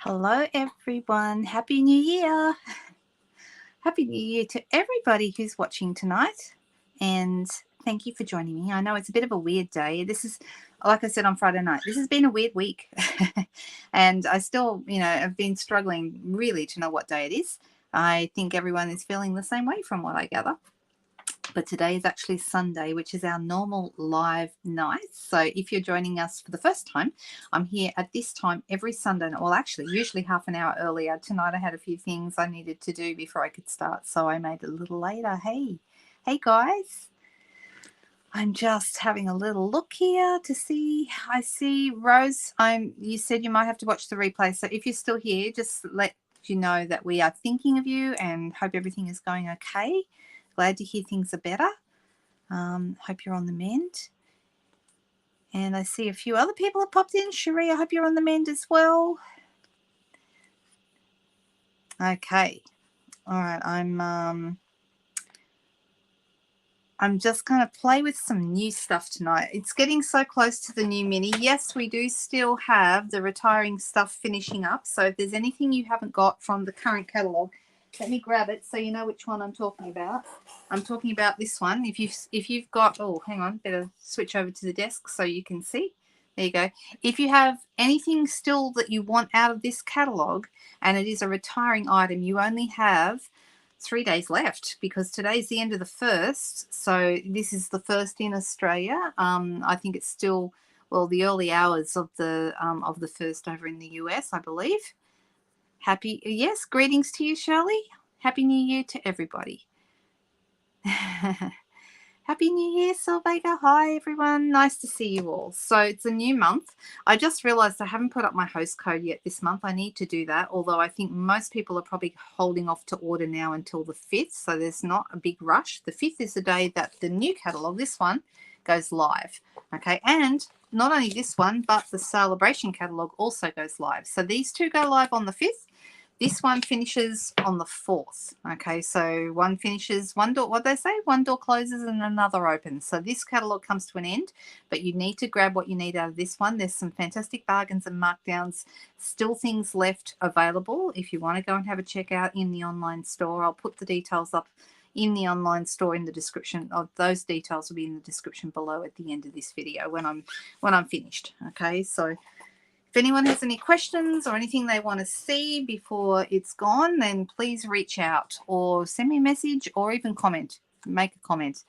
Hello, everyone. Happy New Year. Happy New Year to everybody who's watching tonight. And thank you for joining me. I know it's a bit of a weird day. This is, like I said on Friday night, this has been a weird week. And I still, have been struggling really to know what day it is. I think everyone is feeling the same way from what I gather. But today is actually Sunday, which is our normal live night. So if you're joining us for the first time, I'm here at this time every Sunday. Well, actually, usually half an hour earlier. Tonight I had a few things I needed to do before I could start, so I made it a little later. Hey guys. I'm just having a little look here to see. I see Rose. You said you might have to watch the replay. So if you're still here, just let you know that we are thinking of you and hope everything is going okay. Glad to hear things are better. Hope you're on the mend. And I see a few other people have popped in. Cherie, I hope you're on the mend as well. Okay. All right. I'm just going to play with some new stuff tonight. It's getting so close to the new mini. Yes, we do still have the retiring stuff finishing up. So if there's anything you haven't got from the current catalogue, let me grab it so you know which one I'm talking about. I'm talking about this one. If you've got, oh, hang on, better switch over to the desk so you can see. There you go. If you have anything still that you want out of this catalogue and it is a retiring item, you only have 3 days left because today's the end of the first. So this is the first in Australia. I think it's still, well, the early hours of the first over in the US, I believe. Yes, greetings to you, Shirley. Happy New Year to everybody. Happy New Year, Sylvega. Hi, everyone. Nice to see you all. So it's a new month. I just realized I haven't put up my host code yet this month. I need to do that, although I think most people are probably holding off to order now until the 5th, so there's not a big rush. The 5th is the day that the new catalogue, this one, goes live. Okay, and not only this one, but the Sale-A-Bration catalogue also goes live. So these two go live on the 5th. This one finishes on the 4th. Okay, so one finishes, one door, what they say, one door closes and another opens. So this catalogue comes to an end, but you need to grab what you need out of this one. There's some fantastic bargains and markdowns, still things left available. If you want to go and have a checkout in the online store, I'll put the details up in the online store in the description. Of those details will be in the description below at the end of this video when I'm finished. Okay, so if anyone has any questions or anything they want to see before it's gone, then please reach out or send me a message or even comment. Make a comment.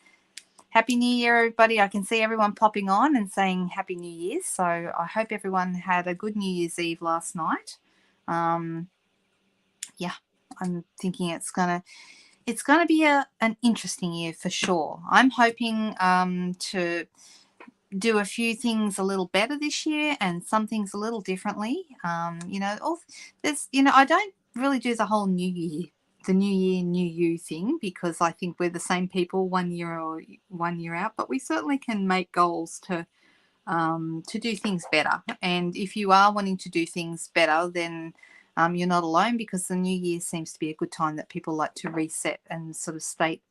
Happy New Year, everybody. I can see everyone popping on and saying Happy New Year. So I hope everyone had a good New Year's Eve last night. Yeah, I'm thinking it's gonna be an interesting year for sure. I'm hoping to do a few things a little better this year and some things a little differently. I don't really do the whole new year, new you thing, because I think we're the same people 1 year or 1 year out, but we certainly can make goals to do things better. And if you are wanting to do things better, then you're not alone, because the new year seems to be a good time that people like to reset and sort of state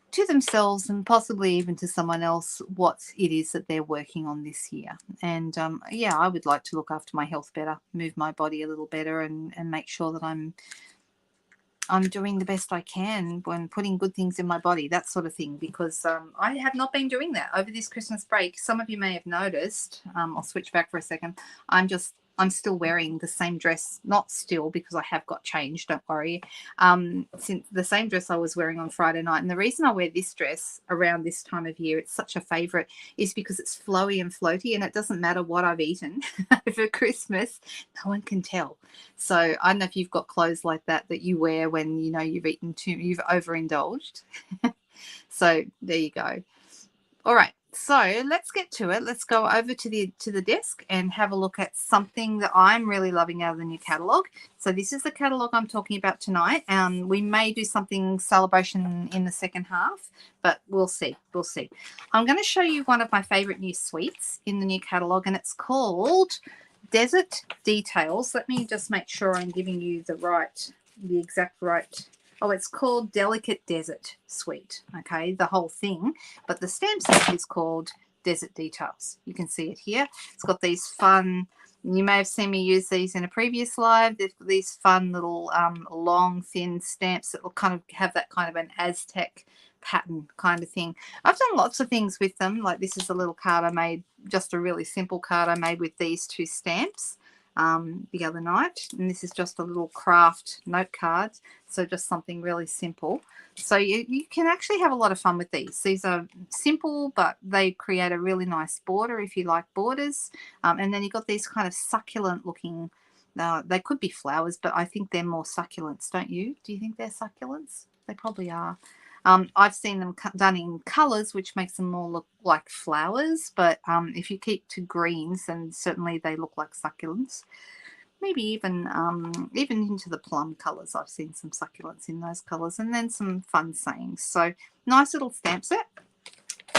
to themselves and possibly even to someone else what it is that they're working on this year. And yeah, I would like to look after my health better, move my body a little better, and make sure that I'm doing the best I can when putting good things in my body, that sort of thing, because I have not been doing that over this Christmas break. Some of you may have noticed. I'll switch back for a second. I'm still wearing the same dress, not still, because I have got changed, don't worry, since the same dress I was wearing on Friday night. And the reason I wear this dress around this time of year, it's such a favorite, is because it's flowy and floaty, and it doesn't matter what I've eaten over Christmas, no one can tell. So I don't know if you've got clothes like that you wear when you've eaten you've overindulged. So there you go. All right, so let's get to it. Let's go over to the desk and have a look at something that I'm really loving out of the new catalogue. So this is the catalogue I'm talking about tonight. We may do something Sale-A-Bration in the second half, but we'll see. We'll see. I'm going to show you one of my favorite new suites in the new catalogue, and it's called Desert Details. Let me just make sure I'm giving you the exact right. Oh, it's called Delicate Desert Suite, okay, the whole thing. But the stamp set is called Desert Details. You can see it here. It's got these fun, You may have seen me use these in a previous live. They've got these fun little long, thin stamps that will kind of have that kind of an Aztec pattern kind of thing. I've done lots of things with them. Like this is a little card I made, just a really simple card I made with these 2 stamps the other night. And this is just a little craft note card. So just something really simple. So you can actually have a lot of fun with these. These are simple, but they create a really nice border if you like borders. And then you've got these kind of succulent looking, they could be flowers, but I think they're more succulents, don't you? Do you think they're succulents? They probably are. I've seen them done in colours, which makes them more look like flowers. But if you keep to greens, then certainly they look like succulents. Maybe even into the plum colours. I've seen some succulents in those colours. And then some fun sayings. So nice little stamp set.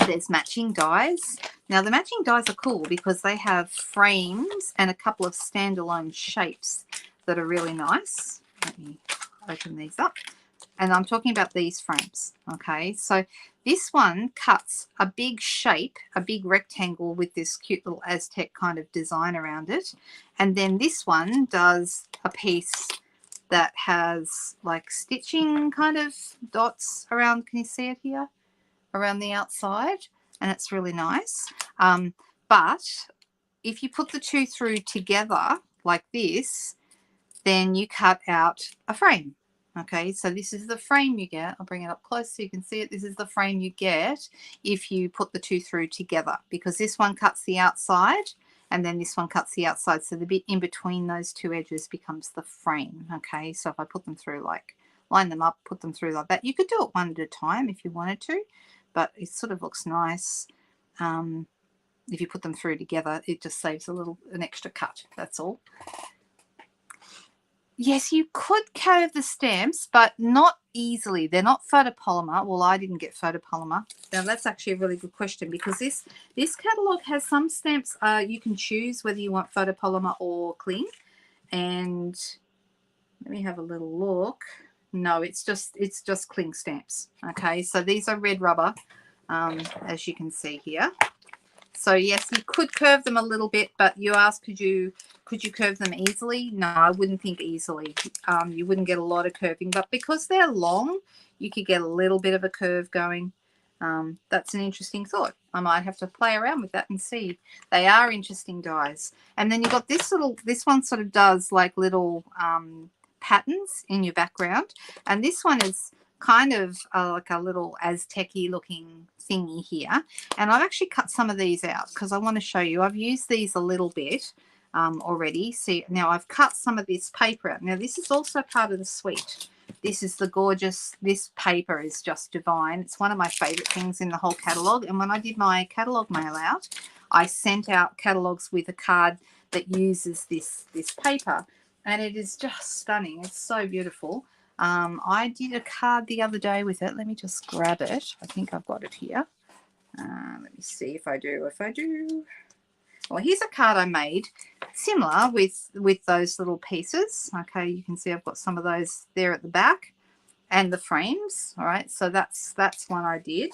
There's matching dies. Now the matching dies are cool because they have frames and a couple of standalone shapes that are really nice. Let me open these up. And I'm talking about these frames, okay? So this one cuts a big shape, a big rectangle with this cute little Aztec kind of design around it. And then this one does a piece that has like stitching kind of dots around. Can you see it here? Around the outside. And it's really nice. But if you put the 2 through together like this, then you cut out a frame. Okay, so this is the frame you get. I'll bring it up close so you can see it. This is the frame you get if you put the 2 through together, because this one cuts the outside and then this one cuts the outside. So the bit in between those 2 edges becomes the frame. Okay, so if I put them through, like line them up, put them through like that. You could do it one at a time if you wanted to, but it sort of looks nice. If you put them through together, it just saves an extra cut. That's all. Yes, you could curve the stamps, but not easily. They're not photopolymer. Well, I didn't get photopolymer. Now, that's actually a really good question, because this catalogue has some stamps you can choose whether you want photopolymer or cling. And let me have a little look. No, it's just cling stamps. Okay, so these are red rubber, as you can see here. So yes, you could curve them a little bit, but you asked, could you curve them easily? No, I wouldn't think easily. You wouldn't get a lot of curving, but because they're long, you could get a little bit of a curve going. That's an interesting thought. I might have to play around with that and see. They are interesting dies. And then you've got this one sort of does like little patterns in your background. And this one is kind of like a little Aztec-y looking thingy here. And I've actually cut some of these out because I want to show you. I've used these a little bit already. See, now I've cut some of this paper out. Now this is also part of the suite. This is the gorgeous, this paper is just divine. It's one of my favorite things in the whole catalogue. And when I did my catalogue mail out, I sent out catalogues with a card that uses this paper. And it is just stunning. It's so beautiful. I did a card the other day with it. Let me just grab it. I think I've got it here. Let me see if I do. Well, here's a card I made similar with those little pieces. Okay, you can see I've got some of those there at the back and the frames. All right, so that's one I did.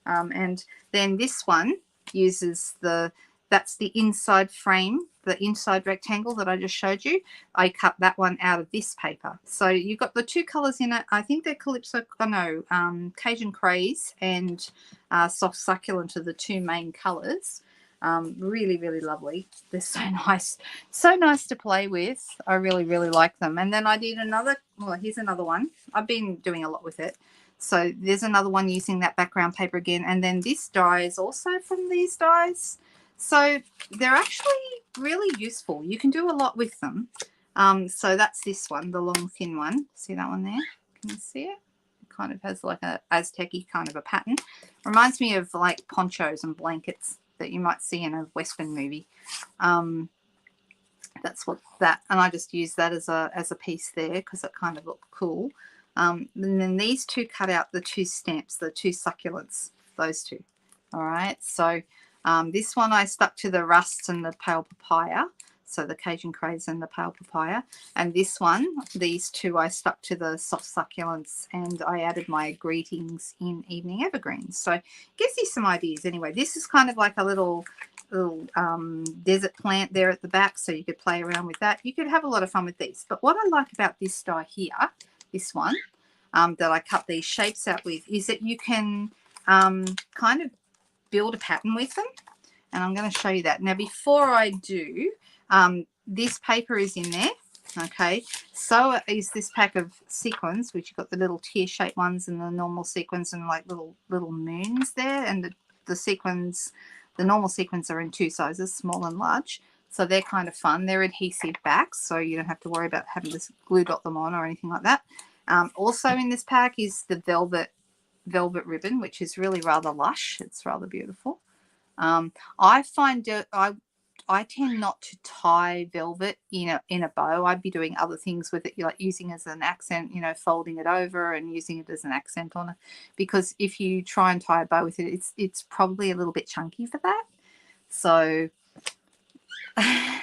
And then this one uses that's the inside frame, the inside rectangle that I just showed you. I cut that one out of this paper. So you've got the 2 colors in it. I think they're Calypso, Cajun Craze and Soft Succulent are the 2 main colors. Really, really lovely. They're so nice. So nice to play with. I really, really like them. And then I did another, well, here's another one. I've been doing a lot with it. So there's another one using that background paper again. And then this die is also from these dies. So they're actually really useful. You can do a lot with them. So that's this one, the long, thin one. See that one there? Can you see it? It kind of has like a Aztec-y kind of a pattern. Reminds me of like ponchos and blankets that you might see in a Western movie. That's what that, and I just use that as a piece there because it kind of looked cool. And then these 2 cut out the 2 stamps, the 2 succulents, those 2. All right, so this one I stuck to the rust and the pale papaya, so the Cajun Craze and the pale papaya. And this one, these 2, I stuck to the soft succulents, and I added my greetings in evening evergreens. So it gives you some ideas anyway. This is kind of like a little little desert plant there at the back, so you could play around with that. You could have a lot of fun with these. But what I like about this die here, this one, that I cut these shapes out with, is that you can kind of build a pattern with them. And I'm going to show you that. Now, before I do, this paper is in there. Okay, so is this pack of sequins, which you've got the little tear-shaped ones and the normal sequins and like little moons there. And the sequins, the normal sequins are in 2 sizes, small and large. So they're kind of fun. They're adhesive backs, so you don't have to worry about having to glue dot them on or anything like that. Also in this pack is the velvet ribbon, which is really rather lush. It's rather beautiful. I find I tend not to tie velvet in a bow. I'd be doing other things with it, like using it as an accent, folding it over and using it as an accent on it. Because if you try and tie a bow with it, it's probably a little bit chunky for that. So I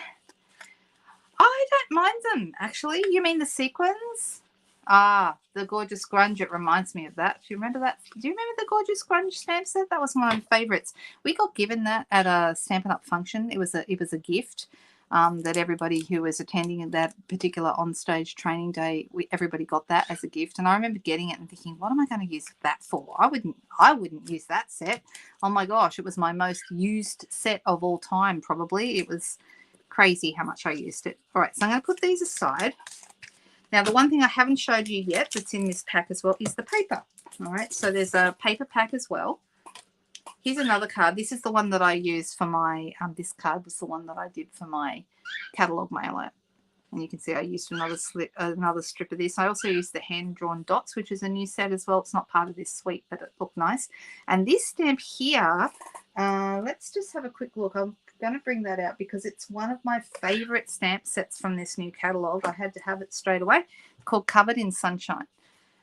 don't mind them, actually. You mean the sequins? Ah, the Gorgeous Grunge. It reminds me of that. Do you remember that? Do you remember the Gorgeous Grunge stamp set? That was one of my favorites. We got given that at a Stampin' Up function. It was a gift that everybody who was attending that particular on-stage training day, everybody got that as a gift. And I remember getting it and thinking, what am I going to use that for? I wouldn't use that set. Oh my gosh, it was my most used set of all time, probably. It was crazy how much I used it. All right, so I'm going to put these aside. Now, the one thing I haven't showed you yet that's in this pack as well is the paper. All right, so there's a paper pack as well. Here's another card. This is the one that I used for my, this card was the one that I did for my catalogue mailer. And you can see I used another strip of this. I also used the hand-drawn dots, which is a new set as well. It's not part of this suite, but it looked nice. And this stamp here, let's just have a quick look. I'm going to bring that out because it's one of my favorite stamp sets from this new catalogue. I had to have it straight away. It's called Covered in Sunshine.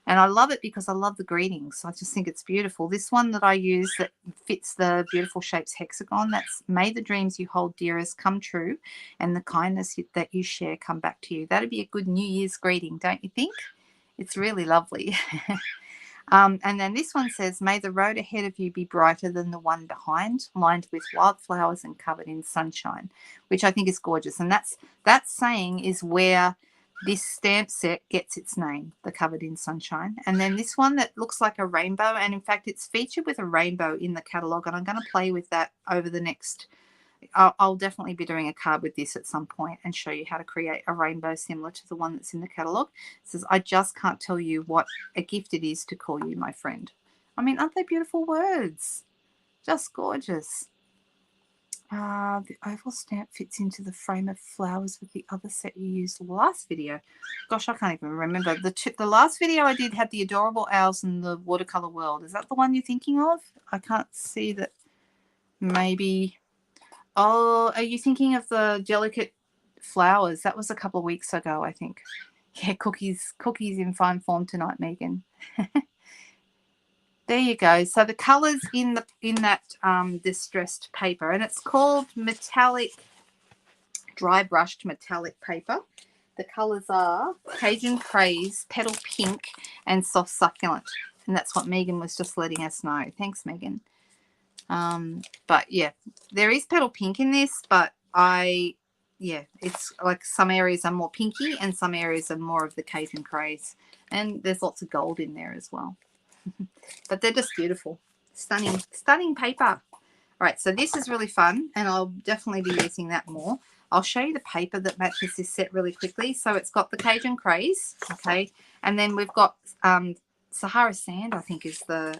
And I love it because I love the greetings. I just think it's beautiful. This one that I use that fits the beautiful shapes hexagon, that's may the dreams you hold dearest come true and the kindness that you share come back to you. That'd be a good New Year's greeting, don't you think? It's really lovely. And then this one says, may the road ahead of you be brighter than the one behind, lined with wildflowers and covered in sunshine, which I think is gorgeous. And that saying is where this stamp set gets its name, the Covered in Sunshine. And then this one that looks like a rainbow, and in fact it's featured with a rainbow in the catalogue, and I'm going to play with that over the next, I'll definitely be doing a card with this at some point and show you how to create a rainbow similar to the one that's in the catalogue. It says, I just can't tell you what a gift it is to call you my friend. I mean, aren't they beautiful words? Just gorgeous. The oval stamp fits into the frame of flowers with the other set you used last video. Gosh, I can't even remember. The last video I did had the adorable owls and the watercolor world. Is that the one you're thinking of? I can't see that. Maybe. Oh, are you thinking of the delicate flowers? That was a couple of weeks ago, I think. Yeah, cookies in fine form tonight, Megan. There you go. So the colours in that distressed paper, and it's called metallic, dry brushed metallic paper. The colours are Cajun Craze, Petal Pink, and Soft Succulent. And that's what Megan was just letting us know. Thanks, Megan. But yeah, there is Petal Pink in this, but it's like some areas are more pinky and some areas are more of the Cajun Craze. And there's lots of gold in there as well. But they're just beautiful. Stunning paper. All right, so this is really fun, and I'll definitely be using that more. I'll show you the paper that matches this set really quickly. So it's got the Cajun Craze, okay, and then we've got Sahara Sand, I think is the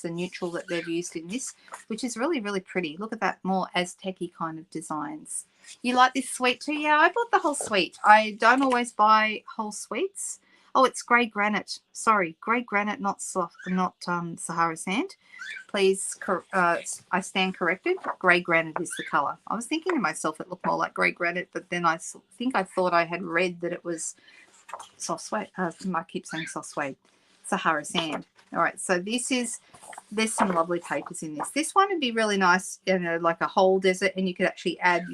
neutral that they've used in this, which is really, really pretty. Look at that, more Aztec-y kind of designs. You like this suite too? Yeah, I bought the whole suite. I don't always buy whole suites. Oh, it's grey granite. Sorry, grey granite, not Sahara Sand. Please, I stand corrected. Grey granite is the colour. I was thinking to myself it looked more like grey granite, but then I thought I had read that it was soft suede. I keep saying soft suede. Sahara Sand. All right, so there's some lovely papers in this. This one would be really nice, like a whole desert, and you could actually add,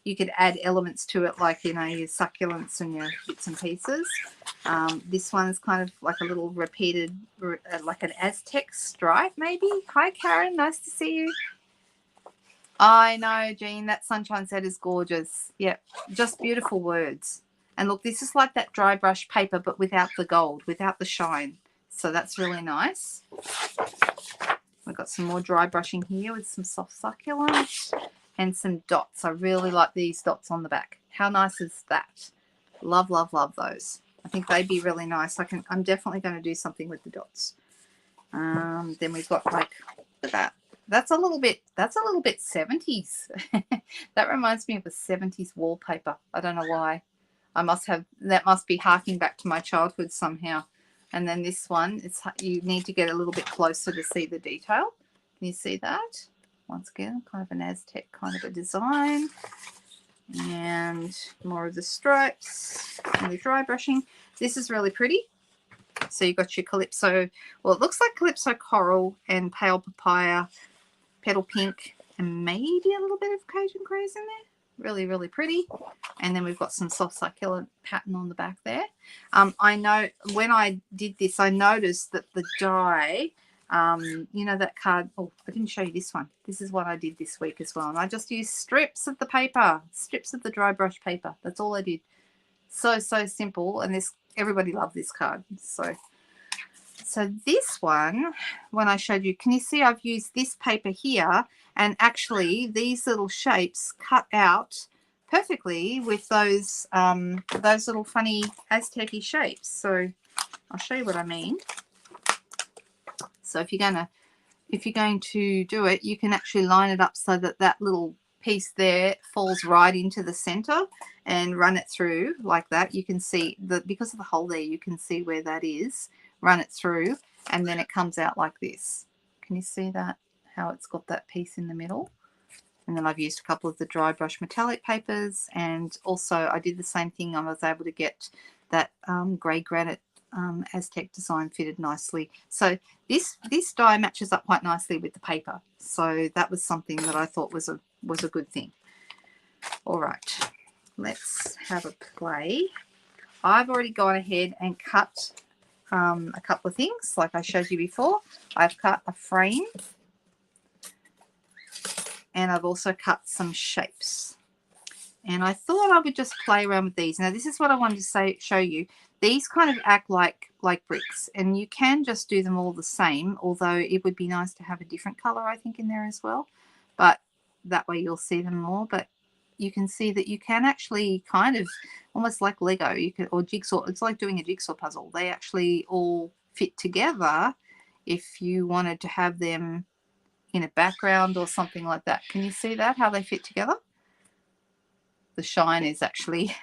you could add elements to it, like, your succulents and your bits and pieces. This one is kind of like a little repeated, like an Aztec stripe, maybe. Hi, Karen. Nice to see you. I know, Jean, that sunshine set is gorgeous. Yep, just beautiful words. And look, this is like that dry brush paper, but without the gold, without the shine. So that's really nice. We've got some more dry brushing here with some soft succulent and some dots. I really like these dots on the back. How nice is that? Love, love, love those. I think they'd be really nice. I'm definitely going to do something with the dots. Then we've got like, look at that. That's a little bit 70s. That reminds me of a 70s wallpaper. I don't know why. That must be harking back to my childhood somehow. And then this one, you need to get a little bit closer to see the detail. Can you see that? Once again, kind of an Aztec kind of a design. And more of the stripes and the dry brushing. This is really pretty. So you've got your Calypso, well, it looks like Calypso Coral and Pale Papaya, Petal Pink, and maybe a little bit of Cajun Craze in there. Really, really pretty. And then we've got some soft succulent pattern on the back there. I know when I did this, I noticed that the die, you know that card, oh, I didn't show you this one. This is what I did this week as well. And I just used strips of the paper, strips of the dry brush paper. That's all I did. So simple. And everybody loved this card. So this one, when I showed you, can you see I've used this paper here, and actually these little shapes cut out perfectly with those little funny Aztec-y shapes. So I'll show you what I mean. So if you're going to do it, you can actually line it up so that that little piece there falls right into the center and run it through like that. You can see that because of the hole there, you can see where that is. Run it through, and then it comes out like this. Can you see that? How it's got that piece in the middle? And then I've used a couple of the dry brush metallic papers, and also I did the same thing. I was able to get that grey granite Aztec design fitted nicely. So this die matches up quite nicely with the paper. So that was something that I thought was a good thing. All right, let's have a play. I've already gone ahead and cut a couple of things like I showed you before. I've cut a frame, and I've also cut some shapes, and I thought I would just play around with these. Now this is what I wanted to show you. These kind of act like bricks, and you can just do them all the same, although it would be nice to have a different color, I think, in there as well, but that way you'll see them more. But you can see that you can actually kind of almost like Lego, or jigsaw. It's like doing a jigsaw puzzle. They actually all fit together if you wanted to have them in a background or something like that. Can you see that, how they fit together? The shine is actually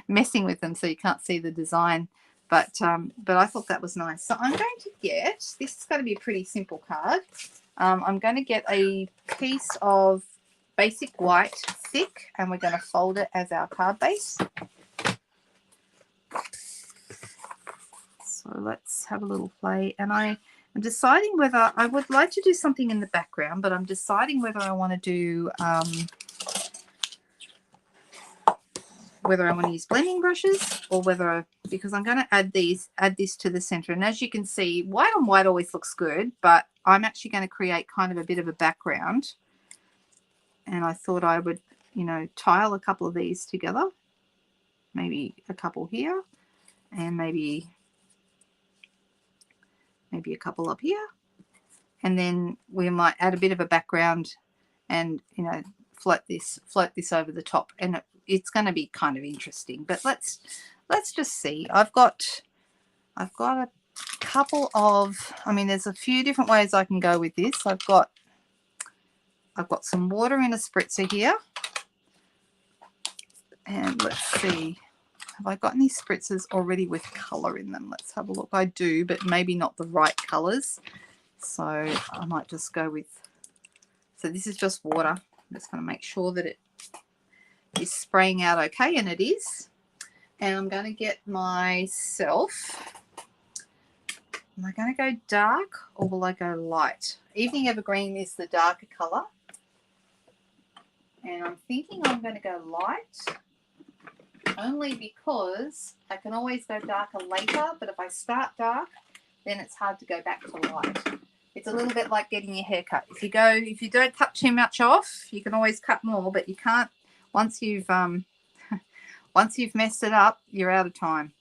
messing with them, so you can't see the design. But I thought that was nice. So I'm going to get, this is going to be a pretty simple card. I'm going to get a piece of basic white thick, and we're going to fold it as our card base. So let's have a little play. And I'm deciding whether I would like to do something in the background, but I'm deciding whether I want to do whether I want to use blending brushes, or because I'm going to add this to the center. And as you can see, white on white always looks good, but I'm actually going to create kind of a bit of a background. And I thought I would, tile a couple of these together, maybe a couple here, and maybe a couple up here. And then we might add a bit of a background and, float this over the top. And it's going to be kind of interesting. But let's just see. I've got a couple of, there's a few different ways I can go with this. I've got some water in a spritzer here. And let's see, have I got any spritzers already with colour in them? Let's have a look. I do, but maybe not the right colours. So I might just go with, so this is just water. I'm just going to make sure that it is spraying out okay, and it is. And I'm going to get myself, am I going to go dark or will I go light? Evening Evergreen is the darker colour. And I'm thinking I'm going to go light, only because I can always go darker later, but if I start dark, then it's hard to go back to light. It's a little bit like getting your hair cut. If you don't cut too much off, you can always cut more, but you can't once you've messed it up, you're out of time.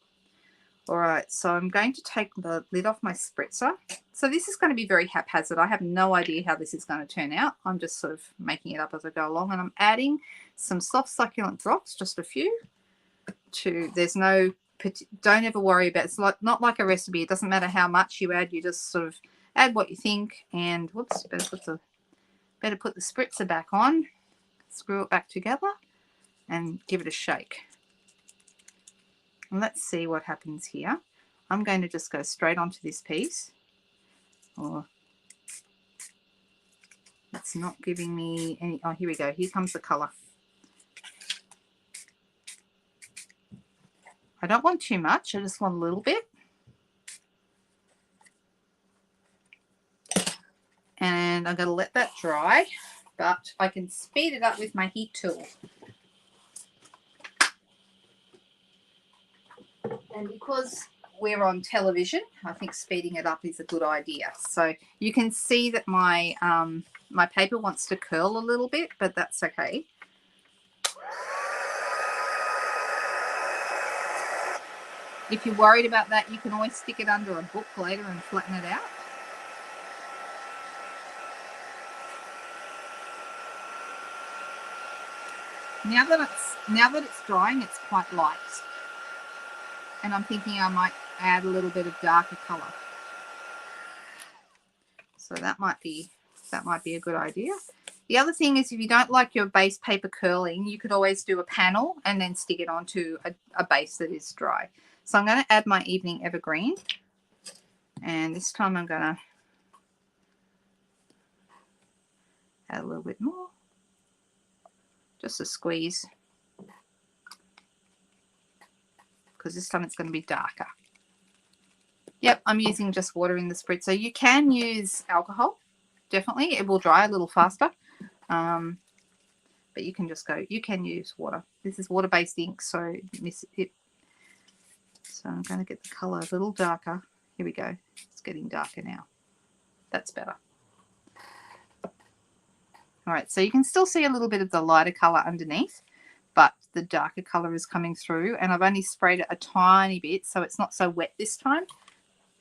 All right, so I'm going to take the lid off my spritzer. So this is going to be very haphazard. I have no idea how this is going to turn out. I'm just sort of making it up as I go along, and I'm adding some soft succulent drops, just a few. There's no, don't ever worry about it. It's not like a recipe. It doesn't matter how much you add. You just sort of add what you think. And whoops, better put the spritzer back on. Screw it back together and give it a shake. And let's see what happens here. I'm going to just go straight onto this piece. Or it's not giving me any. Oh, here we go. Here comes the color. I don't want too much. I just want a little bit. And I'm going to let that dry, but I can speed it up with my heat tool. And because we're on television, I think speeding it up is a good idea. So you can see that my my paper wants to curl a little bit, but that's okay. If you're worried about that, you can always stick it under a book later and flatten it out. Now that it's drying, it's quite light. And I'm thinking I might add a little bit of darker color. So that might be a good idea. The other thing is, if you don't like your base paper curling, you could always do a panel and then stick it onto a base that is dry. So I'm going to add my Evening Evergreen. And this time I'm going to add a little bit more. Just a squeeze. Because this time it's going to be darker. Yep, I'm using just water in the spritzer. You can use alcohol, definitely. It will dry a little faster. But you can use water. This is water-based ink, so So I'm going to get the color a little darker. Here we go. It's getting darker now. That's better. All right, so you can still see a little bit of the lighter color underneath, but the darker color is coming through, and I've only sprayed it a tiny bit, so it's not so wet this time.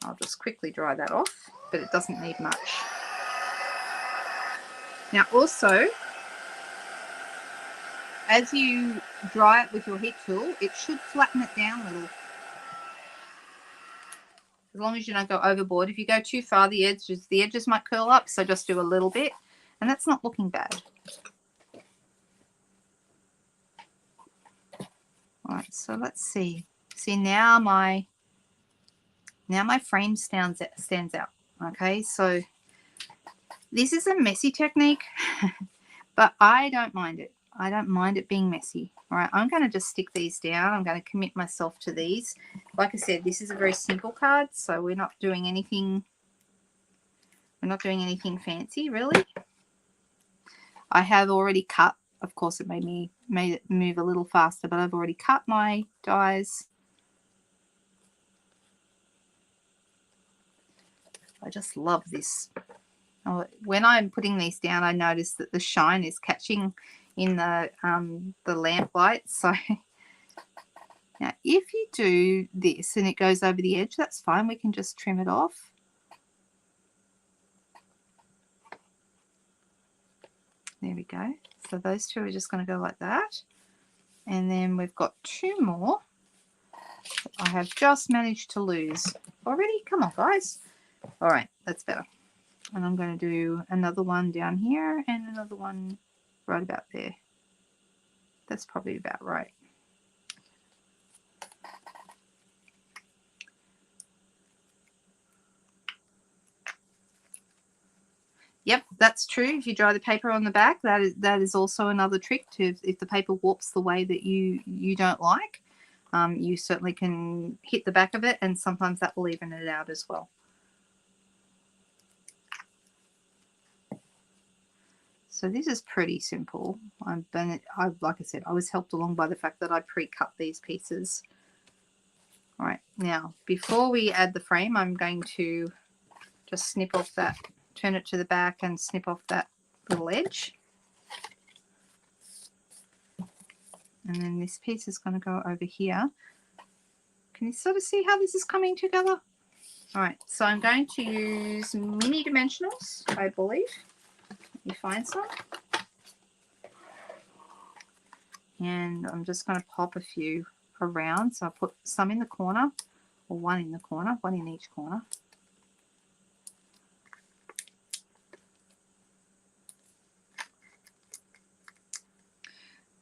I'll just quickly dry that off, but it doesn't need much. Now also, as you dry it with your heat tool, it should flatten it down a little. As long as you don't go overboard. If you go too far, the edges might curl up, so just do a little bit, and that's not looking bad. All right, so let's see. See, now my frame stands out. Okay, so this is a messy technique, but I don't mind it. I don't mind it being messy. All right, I'm going to just stick these down. I'm going to commit myself to these. Like I said, this is a very simple card, so we're not doing anything. We're not doing anything fancy, really. I have already cut. Of course, it made it move a little faster, but I've already cut my dies. I just love this. When I'm putting these down, I notice that the shine is catching in the lamp light. So now, if you do this and it goes over the edge, that's fine. We can just trim it off. There we go. So those two are just going to go like that. And then we've got two more that I have just managed to lose already. Come on, guys. All right, that's better. And I'm going to do another one down here and another one right about there. That's probably about right. Yep, that's true. If you dry the paper on the back, that is also another trick. If the paper warps the way that you don't like, you certainly can hit the back of it, and sometimes that will even it out as well. So this is pretty simple. Like I said, I was helped along by the fact that I pre-cut these pieces. All right, now before we add the frame, I'm going to just snip off that turn it to the back and snip off that little edge. And then this piece is going to go over here. Can you sort of see how this is coming together? All right, so I'm going to use mini dimensionals, I believe. Let me find some. And I'm just going to pop a few around. So I put some in the corner, or one in the corner, one in each corner.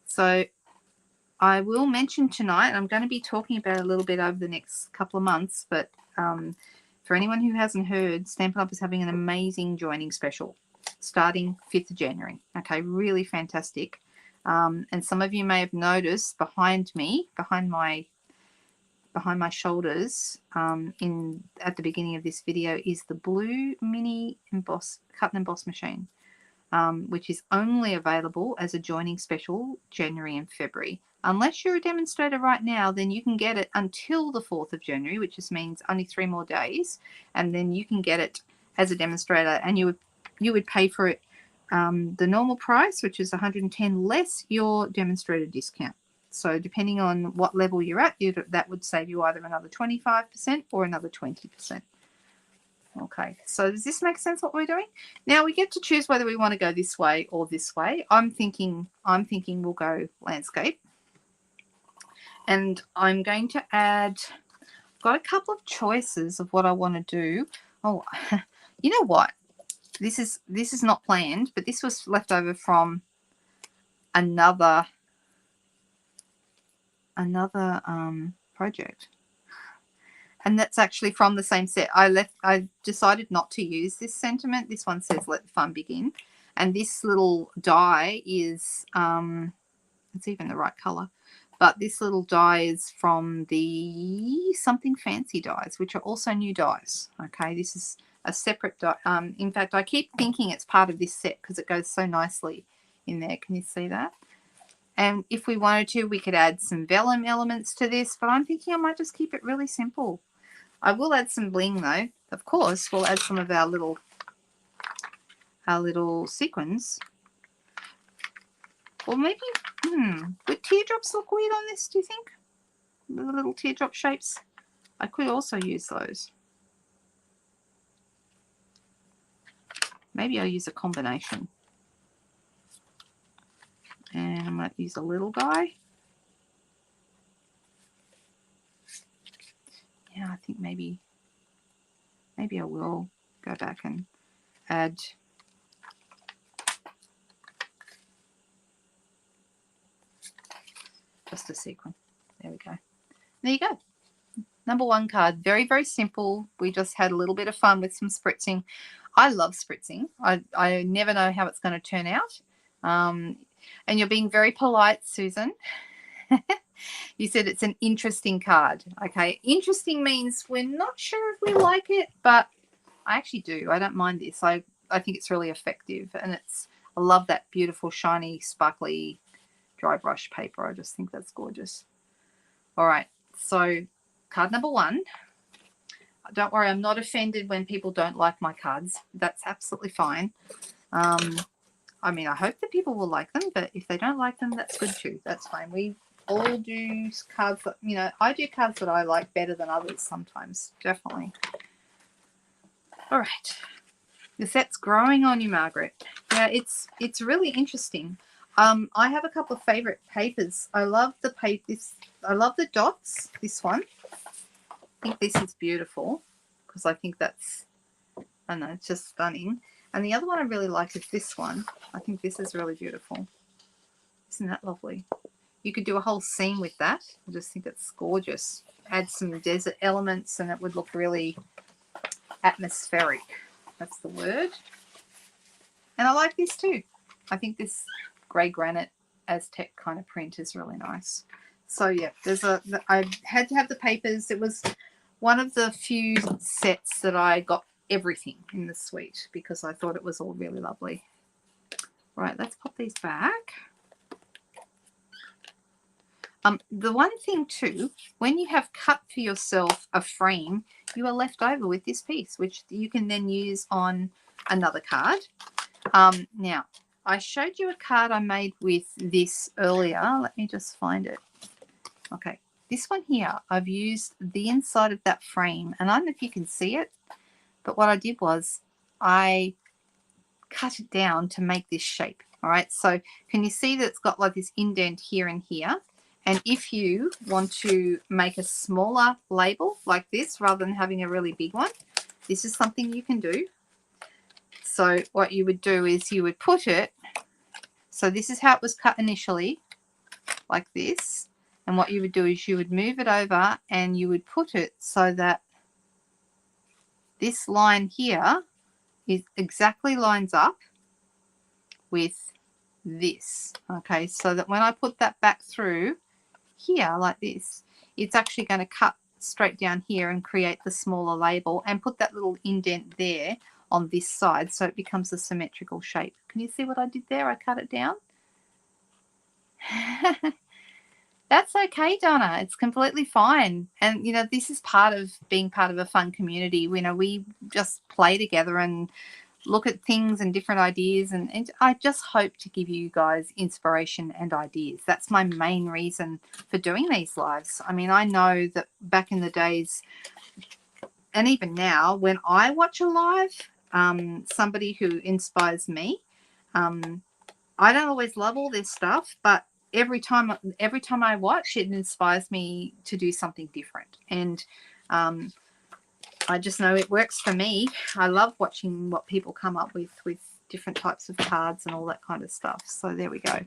So I will mention tonight, I'm going to be talking about it a little bit over the next couple of months, but for anyone who hasn't heard, Stampin' Up is having an amazing joining special starting 5th of January. Okay, really fantastic. And some of you may have noticed behind me, behind my shoulders, at the beginning of this video, is the blue mini cut and emboss machine, which is only available as a joining special January and February. Unless you're a demonstrator right now, then you can get it until the 4th of January, which just means only 3 more days, and then you can get it as a demonstrator, and you would pay for it the normal price, which is $110 less your demonstrator discount. So depending on what level you're at, that would save you either another 25% or another 20%. Okay, so does this make sense what we're doing? Now we get to choose whether we want to go this way or this way. I'm thinking we'll go landscape. And I'm going to add, got a couple of choices of what I want to do. Oh, you know what? This is not planned, but this was left over from another project. And that's actually from the same set. I decided not to use this sentiment. This one says let the fun begin. And this little die is it's even the right color. But this little die is from the Something Fancy dies, which are also new dies. Okay, this is a separate die. In fact, I keep thinking it's part of this set because it goes so nicely in there. Can you see that? And if we wanted to, we could add some vellum elements to this, but I'm thinking I might just keep it really simple. I will add some bling though. Of course, we'll add some of our little sequins. Or maybe, would teardrops look weird on this, do you think? The little teardrop shapes. I could also use those. Maybe I'll use a combination. And I might use a little guy. Yeah, I think maybe I will go back and add just a sequin. There we go. There you go. Number 1 card. Very, very simple. We just had a little bit of fun with some spritzing. I love spritzing. I never know how it's going to turn out. And you're being very polite, Susan. You said it's an interesting card. Okay, interesting means we're not sure if we like it, but I actually do. I don't mind this. I think it's really effective, and I love that beautiful, shiny, sparkly dry brush paper. I just think that's gorgeous. All right, so card number 1. Don't worry, I'm not offended when people don't like my cards. That's absolutely fine. I mean, I hope that people will like them, but if they don't like them, that's good too. That's fine. We all do cards that, you know, I do cards that I like better than others sometimes, definitely. All right. The set's growing on you, Margaret. Yeah, it's really interesting. I have a couple of favorite papers. I love the papers. I love the dots, this one. I think this is beautiful because I think that's, I don't know, it's just stunning. And the other one I really like is this one. I think this is really beautiful. Isn't that lovely? You could do a whole scene with that. I just think it's gorgeous. Add some desert elements and it would look really atmospheric. That's the word. And I like this too. I think this grey granite Aztec kind of print is really nice. So yeah, I had to have the papers. It was one of the few sets that I got everything in the suite because I thought it was all really lovely. Right, let's pop these back. The one thing too, when you have cut for yourself a frame, you are left over with this piece, which you can then use on another card. Now, I showed you a card I made with this earlier. Let me just find it. Okay, this one here, I've used the inside of that frame, and I don't know if you can see it, but what I did was I cut it down to make this shape. All right, so can you see that it's got like this indent here and here? And if you want to make a smaller label like this rather than having a really big one, this is something you can do. So what you would do is you would put it, so this is how it was cut initially, like this. And what you would do is you would move it over and you would put it so that this line here is exactly lines up with this. Okay, so that when I put that back through here like this, it's actually going to cut straight down here and create the smaller label and put that little indent there on this side so it becomes a symmetrical shape. Can you see what I did there? I cut it down. That's okay, Donna. It's completely fine. And, you know, this is part of being part of a fun community. You know, we just play together and look at things and different ideas. And I just hope to give you guys inspiration and ideas. That's my main reason for doing these lives. I mean, I know that back in the days, and even now, when I watch a live, somebody who inspires me, I don't always love all this stuff, but every time I watch, it inspires me to do something different. And I just know it works for me. I love watching what people come up with different types of cards and all that kind of stuff. So there we go.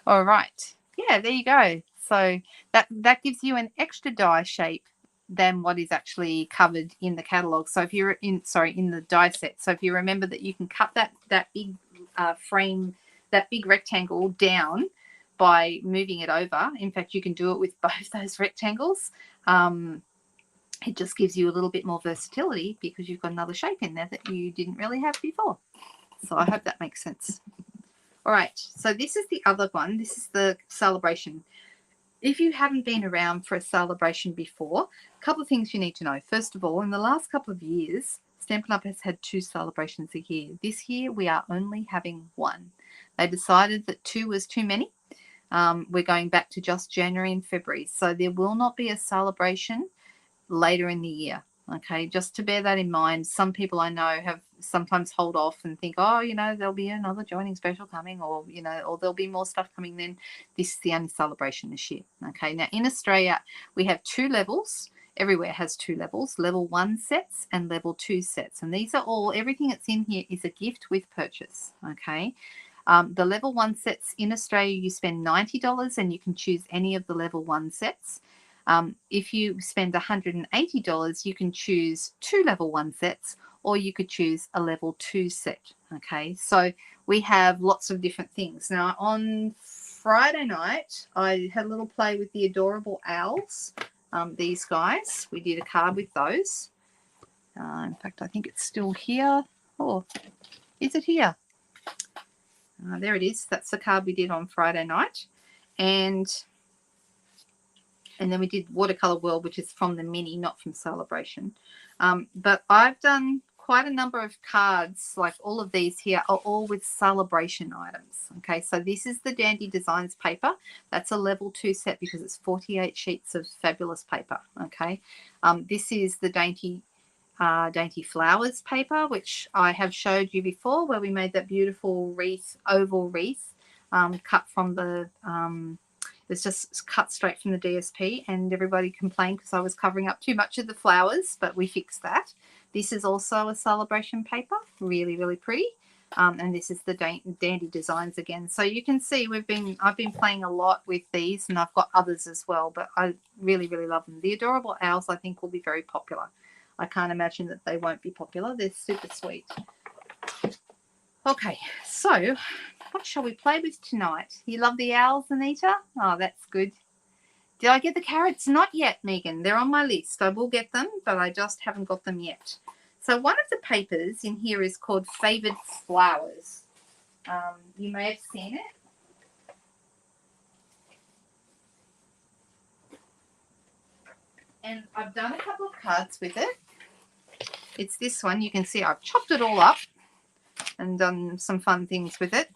All right. Yeah, there you go. So that gives you an extra die shape than what is actually covered in the catalog. So if you're in the die set. So if you remember that you can cut that big frame, that big rectangle down by moving it over. In fact, you can do it with both those rectangles. It just gives you a little bit more versatility because you've got another shape in there that you didn't really have before. So I hope that makes sense. All right, so this is the other one. This is the Sale-A-Bration. If you haven't been around for a Sale-A-Bration before, a couple of things you need to know. First of all, in the last couple of years, Stampin' Up! Has had 2 Sale-A-Brations a year. This year, we are only having 1. They decided that 2 was too many. We're going back to just January and February. So there will not be a Sale-A-Bration later in the year. Okay, just to bear that in mind. Some people I know have sometimes hold off and think, oh, you know, there'll be another joining special coming, or, you know, or there'll be more stuff coming. Then this is the only Sale-A-Bration this year. Okay, now in Australia, we have 2 levels. Everywhere has 2 levels, level 1 sets and level 2 sets. And these are all, everything that's in here is a gift with purchase. Okay. The level 1 sets in Australia, you spend $90 and you can choose any of the level 1 sets. If you spend $180, you can choose 2 level 1 sets, or you could choose a level 2 set. Okay, so we have lots of different things. Now, on Friday night, I had a little play with the adorable owls. These guys, we did a card with those. In fact, I think it's still here. Oh, is it here? There it is. That's the card we did on Friday night. And then we did Watercolor World, which is from the mini, not from Sale-A-Bration. But I've done quite a number of cards, like all of these here are all with Sale-A-Bration items. Okay, so this is the Dandy Designs paper. That's a level 2 set because it's 48 sheets of fabulous paper. Okay, this is the Dainty Flowers paper, which I have showed you before, where we made that beautiful wreath, oval wreath, cut from the it's just cut straight from the DSP, and everybody complained because I was covering up too much of the flowers, but we fixed that. This is also a Sale-A-Bration paper, really, really pretty. And this is the Dandy Designs again. So you can see I've been playing a lot with these, and I've got others as well, but I really, really love them. The Adorable Owls, I think, will be very popular. I can't imagine that they won't be popular. They're super sweet. Okay, so what shall we play with tonight? You love the owls, Anita? Oh, that's good. Did I get the carrots? Not yet, Megan. They're on my list. I will get them, but I just haven't got them yet. So one of the papers in here is called Favoured Flowers. You may have seen it. And I've done a couple of cards with it. It's this one. You can see I've chopped it all up and done some fun things with it.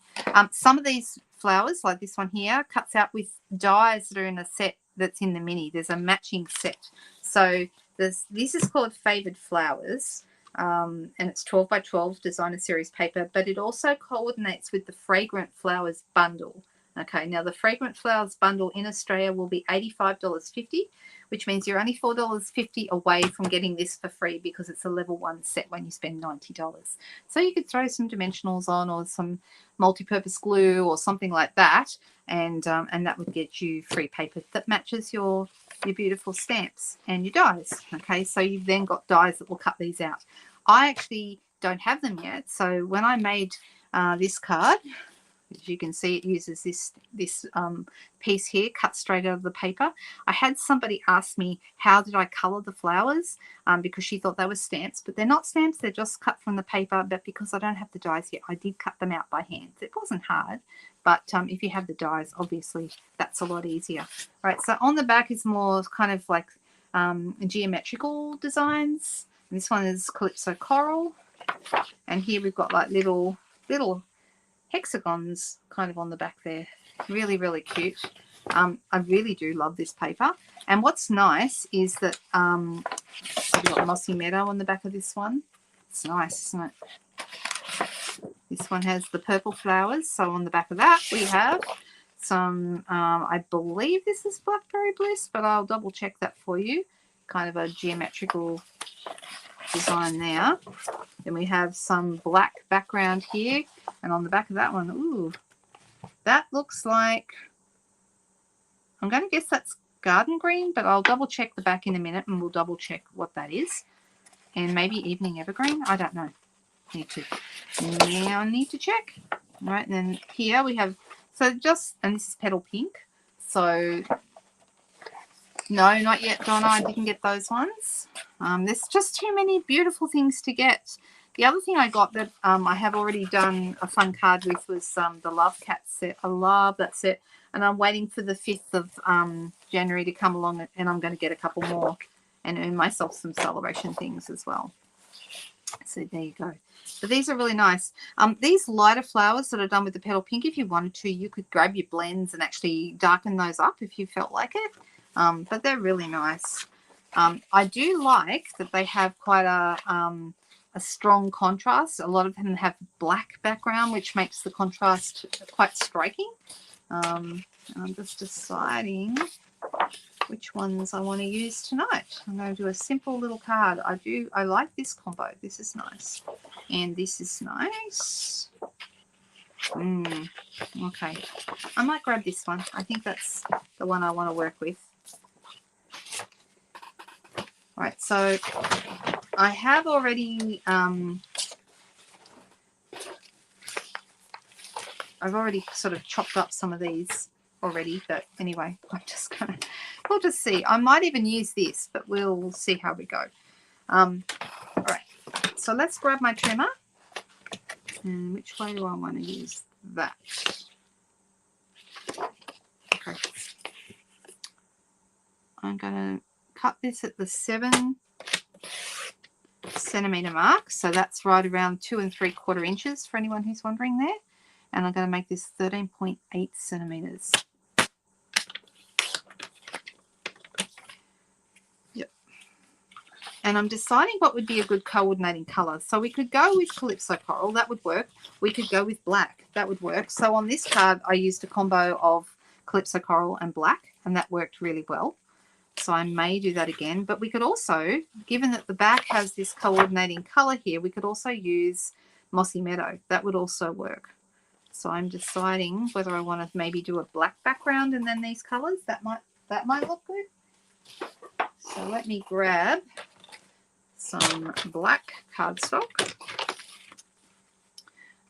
Some of these flowers, like this one here, cuts out with dies that are in a set that's in the mini. There's a matching set. So this is called Favored Flowers, and it's 12 by 12 designer series paper, but it also coordinates with the Fragrant Flowers bundle. Okay, now the Fragrant Flowers bundle in Australia will be $85.50, which means you're only $4.50 away from getting this for free because it's a level 1 set when you spend $90. So you could throw some dimensionals on or some multi-purpose glue or something like that, and that would get you free paper that matches your beautiful stamps and your dies. Okay, so you've then got dies that will cut these out. I actually don't have them yet, so when I made this card, as you can see, it uses this piece here cut straight out of the paper. I had somebody ask me how did I color the flowers, because she thought they were stamps, but they're not stamps, they're just cut from the paper. But because I don't have the dies yet, I did cut them out by hand. It wasn't hard, but if you have the dies, obviously that's a lot easier. All right, so on the back is more kind of like geometrical designs. And this one is Calypso Coral, and here we've got like little hexagons kind of on the back there. Really, really cute. I really do love this paper. And what's nice is that I've got Mossy Meadow on the back of this one. It's nice, isn't it? This one has the purple flowers. So on the back of that we have some, I believe this is Blackberry Bliss, but I'll double check that for you. Kind of a geometrical design there. Then we have some black background here, and on the back of that one, ooh, that looks like, I'm going to guess that's garden green, but I'll double check the back in a minute and we'll double check what that is. And maybe evening evergreen, I don't know. I need to check. All right, and then here we have, so just, and this is petal pink. So no, not yet, Donna. I didn't get those ones. There's just too many beautiful things to get. The other thing I got that I have already done a fun card with was the Love Cat set. I love that set. And I'm waiting for the 5th of January to come along, and I'm going to get a couple more and earn myself some Sale-A-Bration things as well. So there you go. But these are really nice. These lighter flowers that are done with the petal pink, if you wanted to, you could grab your blends and actually darken those up if you felt like it. But they're really nice. I do like that they have quite a strong contrast. A lot of them have black background, which makes the contrast quite striking. I'm just deciding which ones I want to use tonight. I'm going to do a simple little card. I like this combo. This is nice. And this is nice. Okay. I might grab this one. I think that's the one I want to work with. All right, so I have already, I've already sort of chopped up some of these already, but anyway, I'm just gonna, we'll just see. I might even use this, but we'll see how we go. All right, so let's grab my trimmer. And which way do I want to use that? Okay. I'm gonna cut this at the 7 centimeter mark, so that's right around 2 3/4 inches for anyone who's wondering there. And I'm going to make this 13.8 centimeters. Yep. And I'm deciding what would be a good coordinating color. So we could go with Calypso Coral, that would work. We could go with black, that would work. So on this card, I used a combo of Calypso Coral and black, and that worked really well. So I may do that again, but we could also, given that the back has this coordinating color here, we could also use Mossy Meadow. That would also work. So I'm deciding whether I want to maybe do a black background and then these colors. That might look good. So let me grab some black cardstock.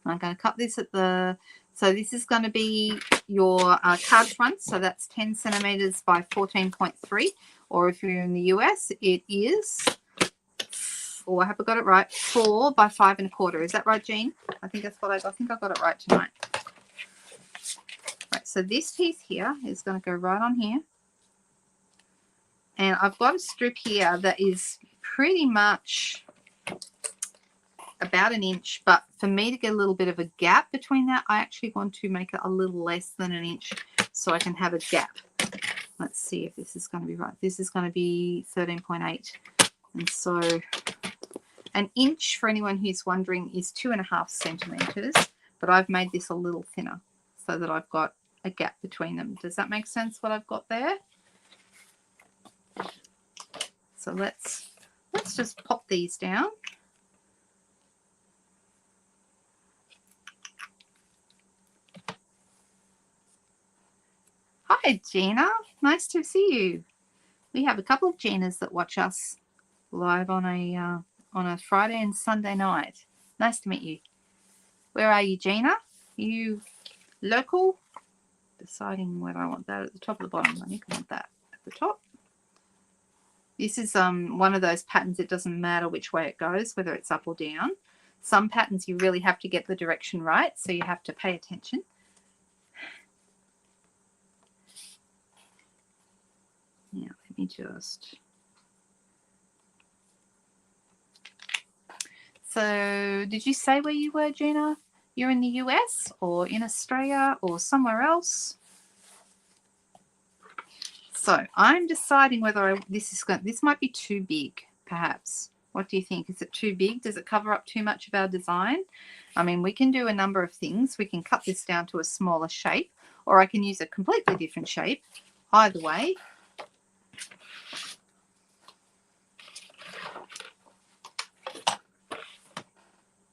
I'm going to cut this at the, so this is going to be your card front. So that's 10 centimeters by 14.3, or if you're in the US, it is, oh, I hope I got it right, 4 by 5 1/4. Is that right, Jean? I think that's what I think I got it right tonight. Right, so this piece here is going to go right on here. And I've got a strip here that is pretty much about an inch, but for me to get a little bit of a gap between that, I actually want to make it a little less than an inch so I can have a gap. Let's see if this is going to be right. This is going to be 13.8. And so an inch, for anyone who's wondering, is 2.5 centimeters, but I've made this a little thinner so that I've got a gap between them. Does that make sense what I've got there? So let's just pop these down. Hi, Gina. Nice to see you. We have a couple of Ginas that watch us live on a Friday and Sunday night. Nice to meet you. Where are you, Gina? Are you local? Deciding whether I want that at the top or the bottom. I think I want that at the top. This is one of those patterns, it doesn't matter which way it goes, whether it's up or down. Some patterns you really have to get the direction right, so you have to pay attention. Now, let me just... So, did you say where you were, Gina? You're in the US or in Australia or somewhere else? So, I'm deciding whether this might be too big, perhaps. What do you think? Is it too big? Does it cover up too much of our design? I mean, we can do a number of things. We can cut this down to a smaller shape, or I can use a completely different shape. Either way.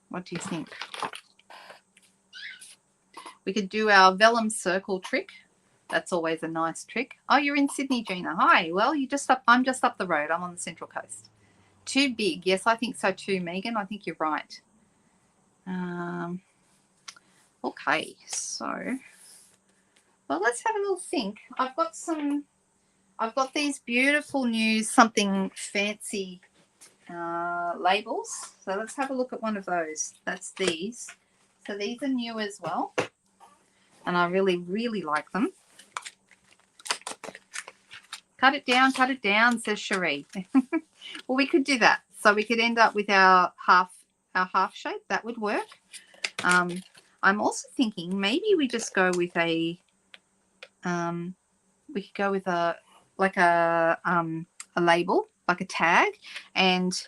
What do you think? We could do our vellum circle trick. That's always a nice trick. Oh, you're in Sydney, Gina. Hi. Well, I'm just up the road. I'm on the Central Coast. Too big. Yes, I think so too, Megan. I think you're right. Okay, so, well, let's have a little think. I've got these beautiful new something fancy labels. So let's have a look at one of those. That's these. So these are new as well. And I really, really like them. Cut it down, says Cherie. Well, we could do that. So we could end up with our half shape. That would work. I'm also thinking maybe we just go with a we could go with a label, like a tag, and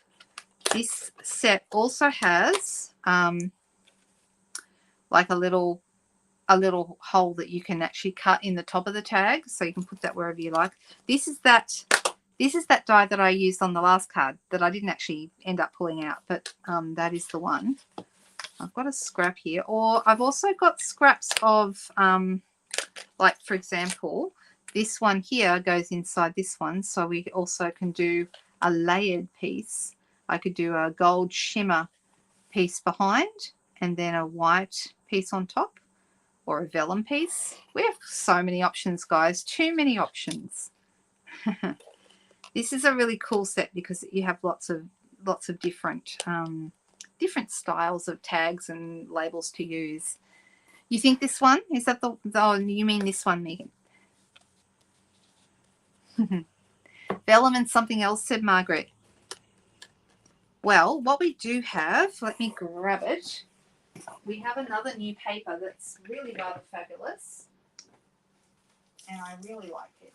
this set also has like a little hole that you can actually cut in the top of the tag, so you can put that wherever you like. This is that die that I used on the last card that I didn't actually end up pulling out, but that is the one. I've got a scrap here, or I've also got scraps of like, for example, this one here goes inside this one, so we also can do a layered piece. I could do a gold shimmer piece behind and then a white piece on top, or a vellum piece. We have so many options, guys. Too many options. This is a really cool set because you have lots of different styles of tags and labels to use. You think this one is that the oh, you mean this one, Megan? Vellum and something else, said Margaret. Well, what we do have, let me grab it. We have another new paper that's really rather fabulous, and I really like it.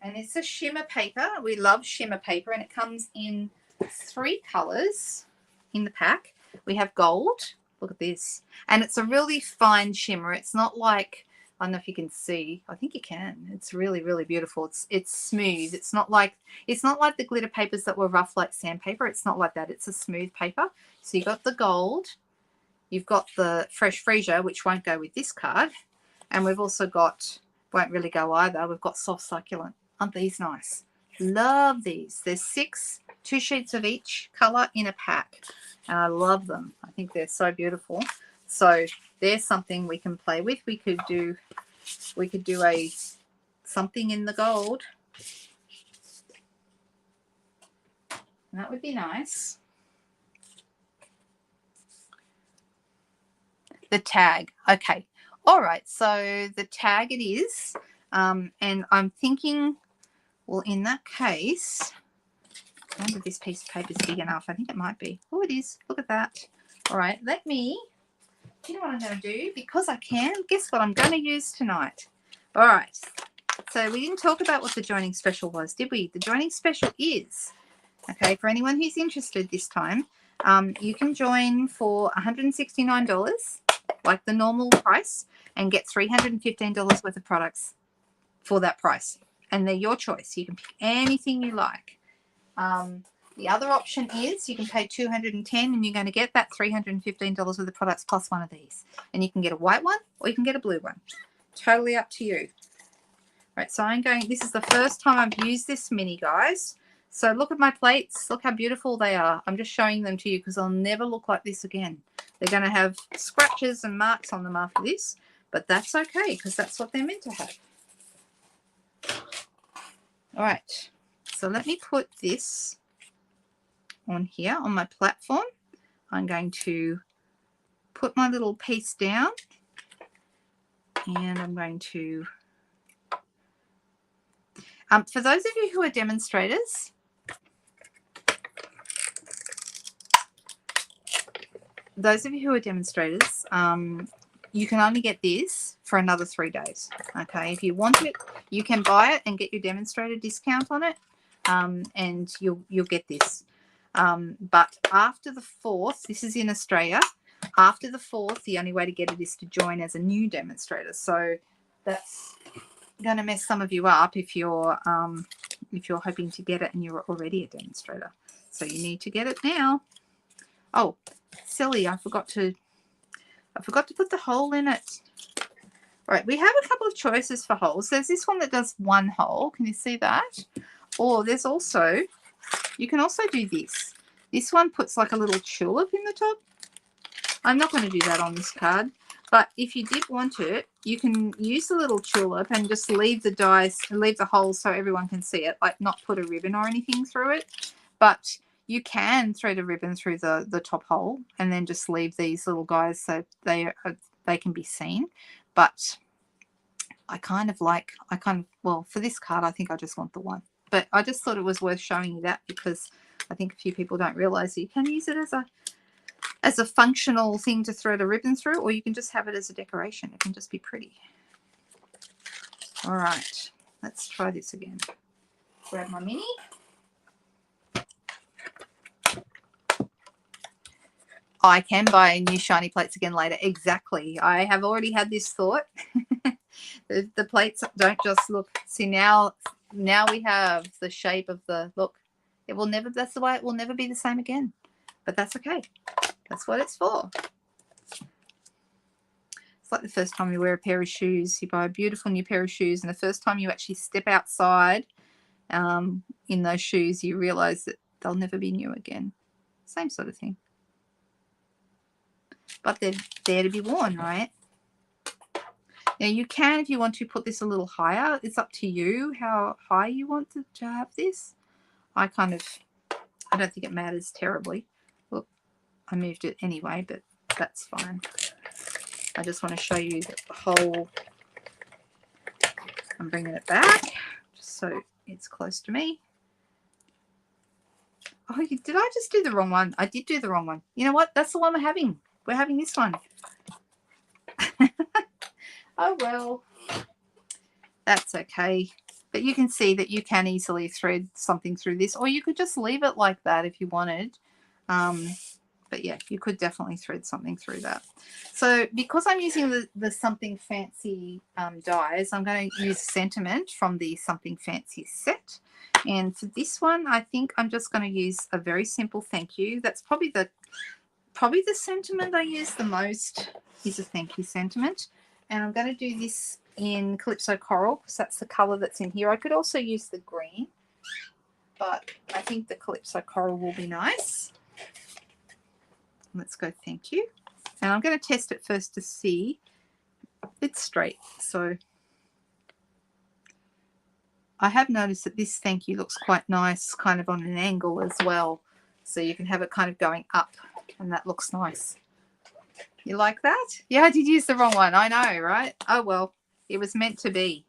And it's a shimmer paper. We love shimmer paper, and it comes in 3 colors in the pack. We have gold. Look at this. And it's a really fine shimmer. It's not like, I don't know if you can see. I think you can. It's really, really beautiful. It's smooth. It's not like the glitter papers that were rough like sandpaper. It's not like that. It's a smooth paper. So you've got the gold. You've got the fresh freesia, which won't go with this card. And we've also got, won't really go either, we've got soft succulent. Aren't these nice? Love these. There's 6, 2 sheets of each color in a pack. And I love them. I think they're so beautiful. So there's something we can play with. We could do something in the gold. And that would be nice. The tag. Okay. All right. So the tag it is. And I'm thinking, well, in that case, I wonder if this piece of paper is big enough. I think it might be. Oh, it is. Look at that. All right, let me, you know what I'm going to do? Because I can, guess what I'm going to use tonight? All right. So we didn't talk about what the joining special was, did we? The joining special is, okay, for anyone who's interested this time, you can join for $169, like the normal price, and get $315 worth of products for that price. And they're your choice. You can pick anything you like. The other option is you can pay $210 and you're going to get that $315 worth of products plus one of these. And you can get a white one or you can get a blue one. Totally up to you. Right, so I'm going, this is the first time I've used this mini, guys. So look at my plates. Look how beautiful they are. I'm just showing them to you because they'll never look like this again. They're going to have scratches and marks on them after this, but that's okay because that's what they're meant to have. All right, so let me put this on here on my platform. I'm going to put my little piece down and I'm going to, for those of you who are demonstrators, you can only get this for another 3 days. Okay, if you want it, you can buy it and get your demonstrator discount on it, and you'll get this. But after the 4th, this is in Australia. After the 4th, the only way to get it is to join as a new demonstrator. So that's going to mess some of you up if you're hoping to get it and you're already a demonstrator. So you need to get it now. Oh, silly! I forgot to put the hole in it. All right, we have a couple of choices for holes. There's this one that does one hole. Can you see that? Or there's also, you can also do this. This one puts like a little tulip in the top. I'm not going to do that on this card, but if you did want it, you can use the little tulip and just leave the dies, leave the holes so everyone can see it, like not put a ribbon or anything through it. But you can thread a ribbon through the top hole and then just leave these little guys so they can be seen. But well, for this card, I think I just want the one. But I just thought it was worth showing you that because I think a few people don't realize that you can use it as a functional thing to thread a ribbon through, or you can just have it as a decoration. It can just be pretty. All right, let's try this again. Grab my mini. I can buy new shiny plates again later. Exactly. I have already had this thought. The plates don't just look. See, now we have the shape of the look. It will never. That's the way it will never be the same again. But that's okay. That's what it's for. It's like the first time you wear a pair of shoes. You buy a beautiful new pair of shoes, and the first time you actually step outside in those shoes, you realize that they'll never be new again. Same sort of thing. But they're there to be worn, right? Now you can, if you want to, put this a little higher. It's up to you how high you want to have this. I don't think it matters terribly. Look, I moved it anyway, but that's fine. I just want to show you the whole. I'm bringing it back just so it's close to me. Oh, did I just do the wrong one? I did do the wrong one. You know what? That's the one we're having. We're having this one. Oh, well. That's okay. But you can see that you can easily thread something through this, or you could just leave it like that if you wanted. But yeah, you could definitely thread something through that. So because I'm using the Something Fancy dies, I'm going to use Sentiment from the Something Fancy set. And for this one, I think I'm just going to use a very simple thank you. That's probably the sentiment I use the most is a thank you sentiment. And I'm going to do this in Calypso Coral because that's the color that's in here. I could also use the green, but I think the Calypso Coral will be nice. Let's go thank you. And I'm going to test it first to see it's straight. So I have noticed that this thank you looks quite nice kind of on an angle as well. So you can have it kind of going up and that looks nice. You like that? Yeah, I did use the wrong one. I know, right? Oh, well, it was meant to be.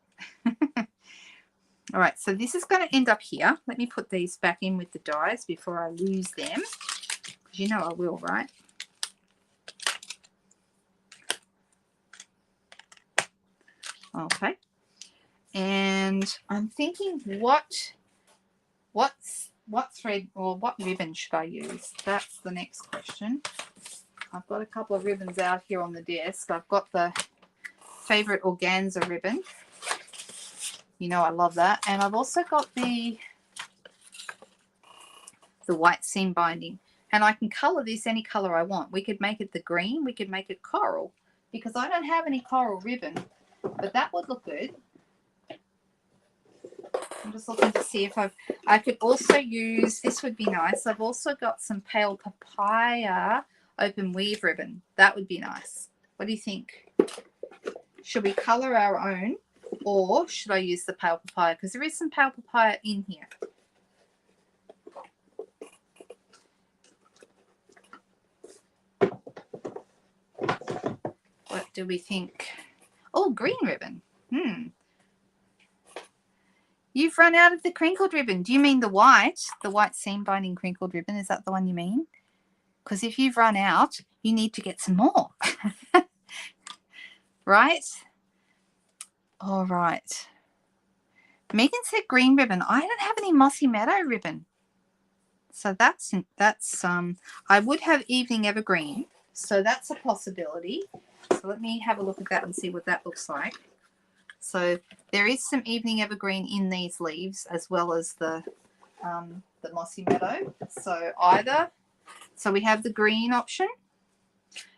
All right, so this is going to end up here. Let me put these back in with the dies before I lose them, because you know I will, right? Okay. And I'm thinking what thread or what ribbon should I use? That's the next question. I've got a couple of ribbons out here on the desk. I've got the favorite organza ribbon. You know I love that. And I've also got the white seam binding. And I can color this any color I want. We could make it the green. We could make it coral. Because I don't have any coral ribbon. But that would look good. I'm just looking to see if I could also use, this would be nice. I've also got some pale papaya open weave ribbon. That would be nice. What do you think? Should we color our own, or should I use the pale papaya? Because there is some pale papaya in here. What do we think? Oh, green ribbon. You've run out of the crinkled ribbon. Do you mean the white seam binding crinkled ribbon? Is that the one you mean? Because if you've run out, you need to get some more. Right? All right. Megan said green ribbon. I don't have any Mossy Meadow ribbon. So that's I would have Evening Evergreen. So that's a possibility. So let me have a look at that and see what that looks like. So there is some Evening Evergreen in these leaves, as well as the Mossy Meadow. So we have the green option,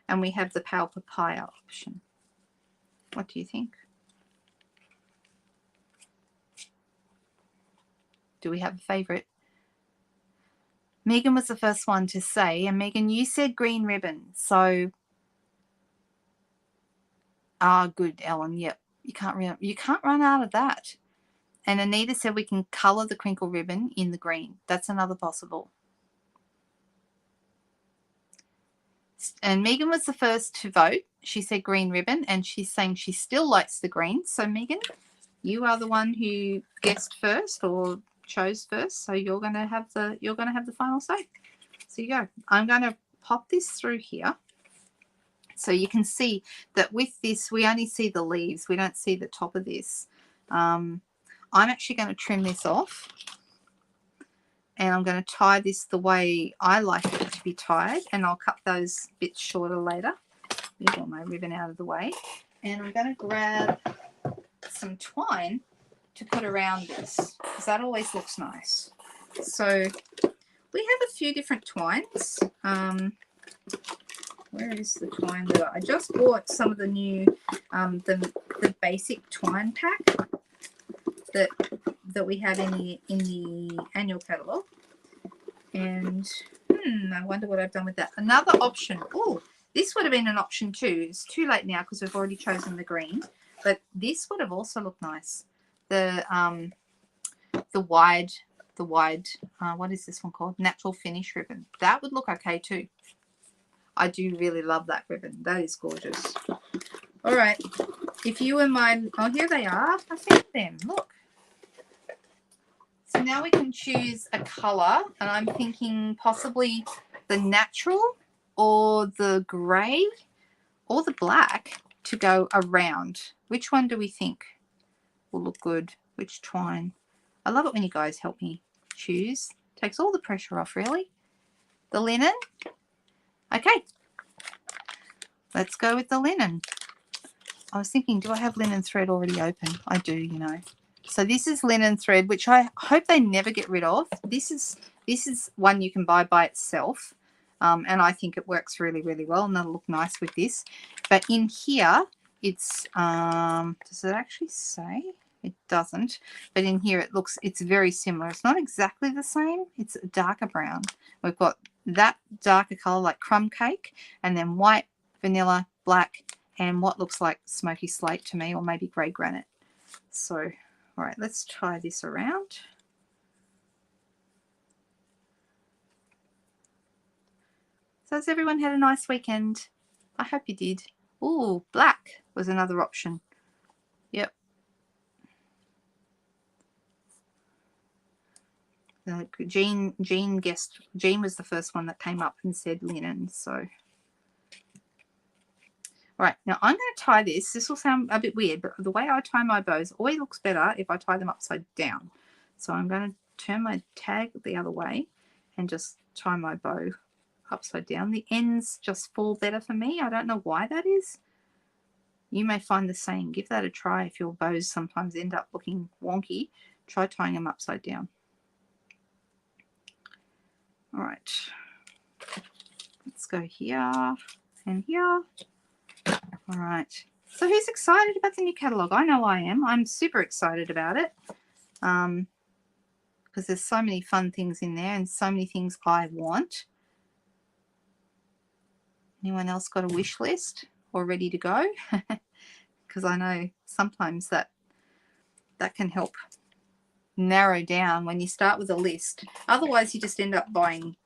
and we have the pale papaya option. What do you think? Do we have a favorite? Megan was the first one to say, and Megan, you said green ribbon. So, good, Ellen. Yep, you can't run out of that. And Anita said we can color the crinkle ribbon in the green. That's another possible. And Megan was the first to vote. She said green ribbon, and she's saying she still likes the green. So Megan, you are the one who guessed first or chose first. So you're going to have the final say. So you go. I'm going to pop this through here. So you can see that with this, we only see the leaves. We don't see the top of this. I'm actually going to trim this off. And I'm going to tie this the way I like it to be tied. And I'll cut those bits shorter later. Move all my ribbon out of the way. And I'm going to grab some twine to put around this, because that always looks nice. So we have a few different twines. Where is the twine that I just bought? Some of the new, the basic twine pack that we have in the annual catalogue. And I wonder what I've done with that. Another option. Oh, this would have been an option too. It's too late now because we've already chosen the green. But this would have also looked nice. The wide what is this one called? Natural finish ribbon. That would look okay too. I do really love that ribbon. That is gorgeous. All right. If you were mine, oh, here they are. I found them. Look. So now we can choose a color, and I'm thinking possibly the natural or the grey or the black to go around. Which one do we think will look good? Which twine? I love it when you guys help me choose. Takes all the pressure off, really. The linen. Okay. Let's go with the linen. I was thinking, do I have linen thread already open? I do, you know. So this is linen thread, which I hope they never get rid of. This is one you can buy by itself. And I think it works really, really well, and that'll look nice with this. But in here, it's, does it actually say? It doesn't. But in here, it's very similar. It's not exactly the same. It's a darker brown. We've got that darker color like crumb cake, and then white, vanilla, black, and what looks like smoky slate to me, or maybe grey granite. So, all right, let's tie this around. So has everyone had a nice weekend? I hope you did. Ooh, black was another option. Yep. Jean was the first one that came up and said linen. So, all right, now I'm going to tie this. This will sound a bit weird, but the way I tie my bows always looks better if I tie them upside down. So I'm going to turn my tag the other way and just tie my bow upside down. The ends just fall better for me. I don't know why that is. You may find the same. Give that a try if your bows sometimes end up looking wonky. Try tying them upside down. All right, let's go here and here. All right, so who's excited about the new catalogue? I know I am. I'm super excited about it because there's so many fun things in there and so many things I want. Anyone else got a wish list or ready to go? Because I know sometimes that can help narrow down when you start with a list. Otherwise you just end up buying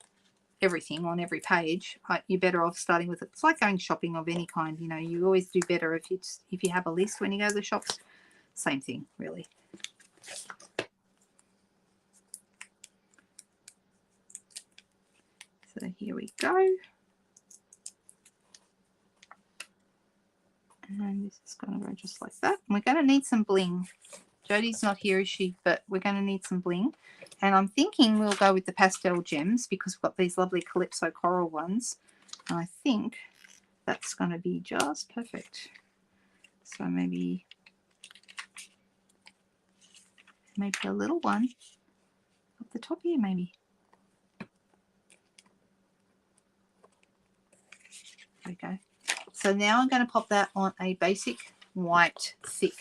everything on every page. You're better off starting with it. It's like going shopping of any kind. You know, you always do better if you have a list when you go to the shops. Same thing, really. So here we go. And this is going to go just like that. And we're going to need some bling. Jodie's not here, is she? But we're going to need some bling. And I'm thinking we'll go with the pastel gems because we've got these lovely Calypso coral ones. And I think that's going to be just perfect. So maybe a little one up the top here, maybe. There we go. So now I'm going to pop that on a basic white thick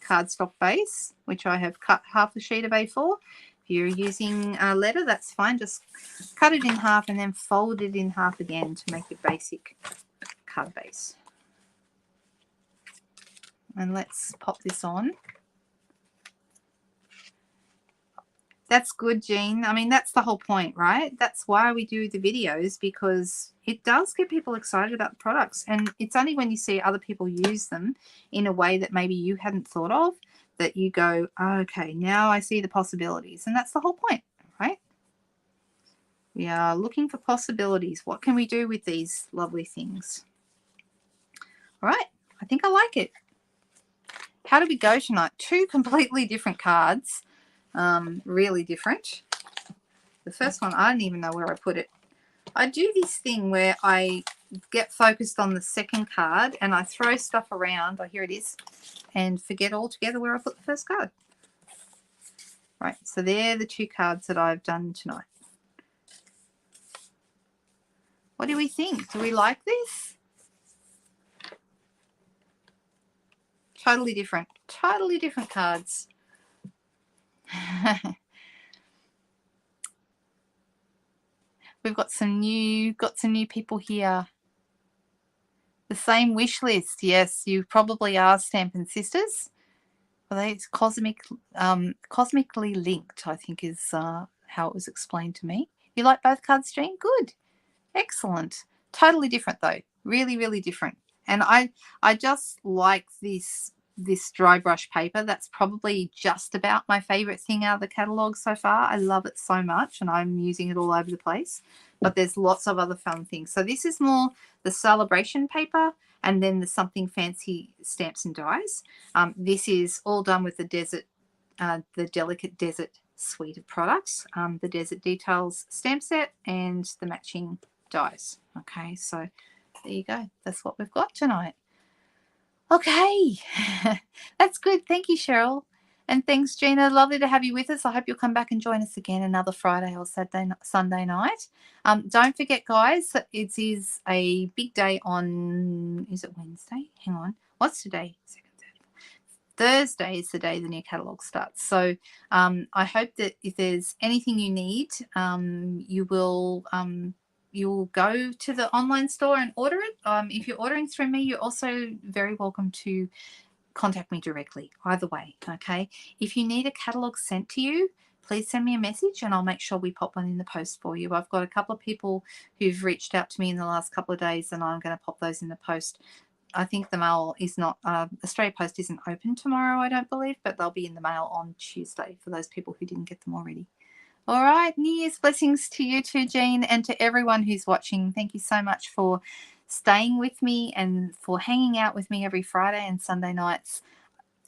cardstock base, which I have cut half a sheet of A4. If you're using a letter, that's fine. Just cut it in half and then fold it in half again to make a basic card base. And let's pop this on. That's good, Jean. I mean, that's the whole point, right? That's why we do the videos, because it does get people excited about the products. And it's only when you see other people use them in a way that maybe you hadn't thought of that you go, oh, okay, now I see the possibilities. And that's the whole point, right? We are looking for possibilities. What can we do with these lovely things? All right, I think I like it. How did we go tonight? 2 completely different cards. Really different. The first one, I don't even know where I put it. I do this thing where I get focused on the second card and I throw stuff around. Oh, here it is. And forget altogether where I put the first card. Right, so they're the 2 cards that I've done tonight. What do we think? Do we like this? Totally different cards. We've got some new people here. The same wish list. Yes, you probably are Stampin' Sisters. Well, it's cosmically linked, I think is how it was explained to me. You like both cards, Jean? Good. Excellent. Totally different though. Really, really different. And I just like this dry brush paper. That's probably just about my favorite thing out of the catalogue so far. I love it so much and I'm using it all over the place. But there's lots of other fun things. So this is more the Sale-A-Bration paper and then the Something Fancy stamps and dies. This is all done with the Delicate Desert suite of products. The Desert Details stamp set and the matching dies. Okay, so there you go. That's what we've got tonight. Okay, that's good. Thank you, Cheryl. And thanks, Gina. Lovely to have you with us. I hope you'll come back and join us again another Friday or Sunday night. Don't forget, guys, it is a big day on, is it Wednesday? Hang on. What's today? Thursday is the day the new catalogue starts. So I hope that if there's anything you need, you'll go to the online store and order it. If you're ordering through me, you're also very welcome to contact me directly, either way, okay? If you need a catalogue sent to you, please send me a message and I'll make sure we pop one in the post for you. I've got a couple of people who've reached out to me in the last couple of days and I'm going to pop those in the post. I think the mail is not, Australia Post isn't open tomorrow, I don't believe, but they'll be in the mail on Tuesday for those people who didn't get them already. All right. New Year's blessings to you too, Jean, and to everyone who's watching. Thank you so much for staying with me and for hanging out with me every Friday and Sunday nights.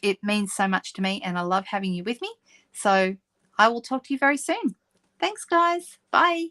It means so much to me, and I love having you with me. So I will talk to you very soon. Thanks, guys. Bye.